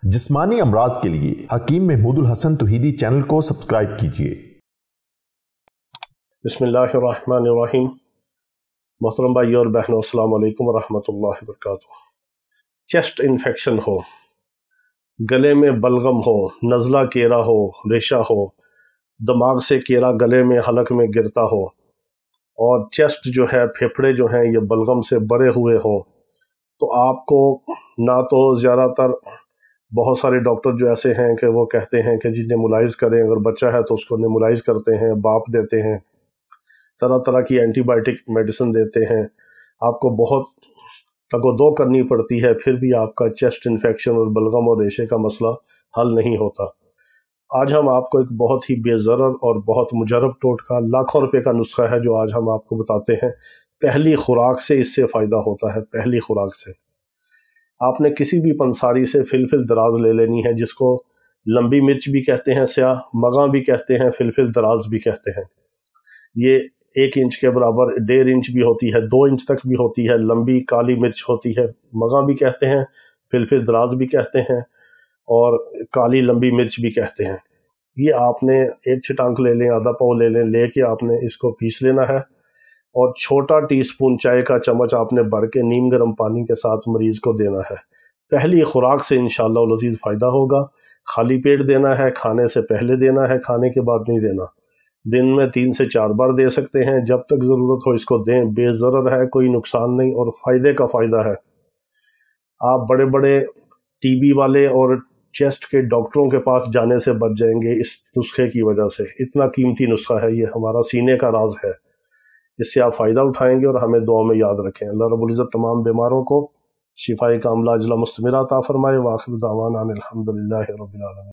जिस्मानी अमराज के लिए हकीम महमूदुल हसन तौहीदी चैनल को सब्सक्राइब कीजिए। बिस्मिल्लाहिर्रहमानिर्रहीम। मोहतरम भाई और बहनों, अस्सलाम वालेकुम वरहमतुल्लाहि वबरकातुहू। चेस्ट इन्फेक्शन हो, गले में बलगम हो, नज़ला केरा हो, रेशा हो, दिमाग से केरा गले में हलक में गिरता हो और चेस्ट जो है, फेफड़े जो हैं ये बलगम से भरे हुए हो, तो आपको ना तो ज़्यादातर बहुत सारे डॉक्टर जो ऐसे हैं कि वो कहते हैं कि जी नेबुलाइज़ करें, अगर बच्चा है तो उसको नेबुलाइज़ करते हैं, बाप देते हैं, तरह तरह की एंटीबायोटिक मेडिसिन देते हैं, आपको बहुत तगोदो करनी पड़ती है, फिर भी आपका चेस्ट इन्फेक्शन और बलगम और रेशे का मसला हल नहीं होता। आज हम आपको एक बहुत ही बेज़रर और बहुत मुजरब टोटका, लाखों रुपए का नुस्खा है जो आज हम आपको बताते हैं। पहली खुराक से इससे फ़ायदा होता है। पहली खुराक से आपने किसी भी पंसारी से फिलफिल दराज ले लेनी है, जिसको लंबी मिर्च भी कहते हैं, स्याह मगा भी कहते हैं, फिलफिल दराज भी कहते हैं। ये 1 इंच के बराबर 1.5 इंच भी होती है, 2 इंच तक भी होती है। लंबी काली मिर्च होती है, मगा भी कहते हैं, फिलफिल दराज भी कहते हैं और काली लंबी मिर्च भी कहते हैं। ये आपने 1 छिटांक ले लें, आधा पाव ले लें, लेके आपने इसको पीस लेना है और छोटा टीस्पून चाय का चम्मच आपने भर के नीम गर्म पानी के साथ मरीज़ को देना है। पहली खुराक से इंशाअल्लाह लज़ीज़ फ़ायदा होगा। खाली पेट देना है, खाने से पहले देना है, खाने के बाद नहीं देना। दिन में 3 से 4 बार दे सकते हैं, जब तक ज़रूरत हो इसको दें। बेज़रर है, कोई नुकसान नहीं और फ़ायदे का फ़ायदा है। आप बड़े बड़े टीबी वाले और चेस्ट के डॉक्टरों के पास जाने से बच जाएंगे इस नुस्खे की वजह से। इतना कीमती नुस्खा है ये, हमारा सीने का राज है। इससे आप फ़ायदा उठाएंगे और हमें दुआ में याद रखें। अल्लाह रब्बुल इज़्ज़त तमाम बीमारों को शिफाए कामिला अजला मुस्तमिरा अता फरमाए। व आखिर दावाना अनिल हम्दुलिल्लाहि रब्बिल आलमीन।